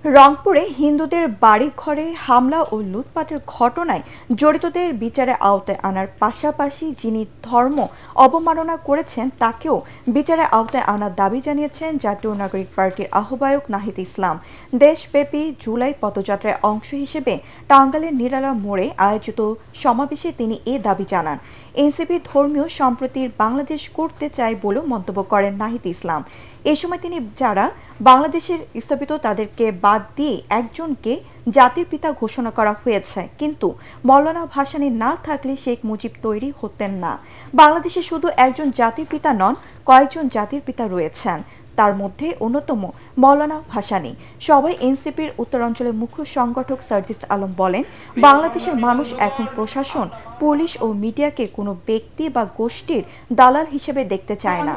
রংপুরে হিন্দুদের বাড়িঘরে হামলা ও লুটপাটের ঘটনায় জড়িতদের বিচারে আওতায় আনার পাশাপাশি যিনি ধর্ম অবমাননা করেছেন তাকেও বিচারে আওতায় আনার দাবি জানিয়েছেন জাতীয় নাগরিক পার্টির আহ্বায়ক নাহিদ ইসলাম। দেশব্যাপী জুলাই পদযাত্রার অংশ হিসেবে টাঙ্গাইলের নিরালা মোড়ে আয়োজিত সমাবেশে তিনি এ দাবি জানান। এনসিপি ধর্মীয় সম্প্রীতির বাংলাদেশ করতে চায় বলেও মন্তব্য করেন নাহিদ ইসলাম। এ সময় তিনি যারা বাংলাদেশের স্থপিত তাদেরকে বাদ দিয়ে একজনকে জাতির পিতা ঘোষণা করা হয়েছে, কিন্তু মওলানা ভাসানী না থাকলে শেখ মুজিব তৈরি হতেন না। বাংলাদেশে শুধু একজন জাতির পিতা নন, কয়েকজন জাতির পিতা রয়েছেন, তার মধ্যে অন্যতম মওলানা ভাসানী। সবাই এনসিপির উত্তরাঞ্চলের মুখ্য সংগঠক সার্জিস আলম বলেন, বাংলাদেশের মানুষ এখন প্রশাসন, পুলিশ ও মিডিয়াকে কোনো ব্যক্তি বা গোষ্ঠীর দালাল হিসেবে দেখতে চায় না।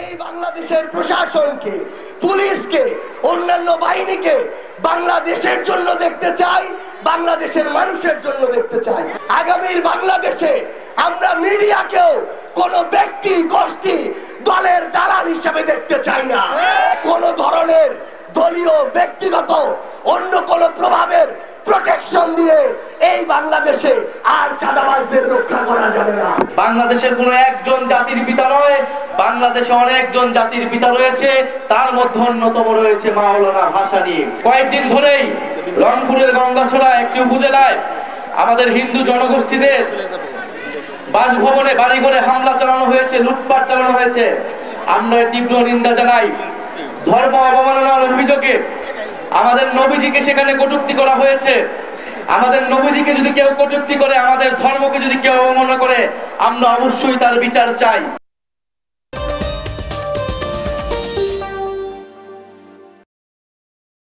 এই বাংলাদেশের প্রশাসনকে, পুলিশকে, অন্যান্য বাহিনীকে বাংলাদেশের জন্য দেখতে চাই, বাংলাদেশের মানুষের জন্য দেখতে চাই। আগামীর বাংলাদেশে আমরা মিডিয়াকেও কোন ব্যক্তি, গোষ্ঠী, দলের দালাল হিসেবে দেখতে চাই না। কোন ধরনের দলীয়, ব্যক্তিগত অন্য কোন প্রভাবের প্রোটেকশন দিয়ে এই বাংলাদেশে আর চাঁদাবাজদের রক্ষা করা যাবে না। বাংলাদেশের কোন একজন জাতির পিতা নয়, বাংলাদেশে অনেকজন জাতির পিতা রয়েছে, তার মধ্যে অন্যতম রয়েছে মাওলানা ভাসানী। কয়েকদিন ধরেই রংপুরের গঙ্গাছড়া একটি উপজেলায় আমাদের হিন্দু জনগোষ্ঠীদের বাসভবনে, বাড়িঘরে হামলা চালানো হয়েছে, লুটপাট চালানো হয়েছে। আমরা তীব্র নিন্দা জানাই। ধর্ম অবমাননার অভিযোগে আমাদের নবীজিকে সেখানে কটূক্তি করা হয়েছে। আমাদের নবীজিকে যদি কেউ কটূক্তি করে, আমাদের ধর্মকে যদি কেউ অবমাননা করে, আমরা অবশ্যই তার বিচার চাই।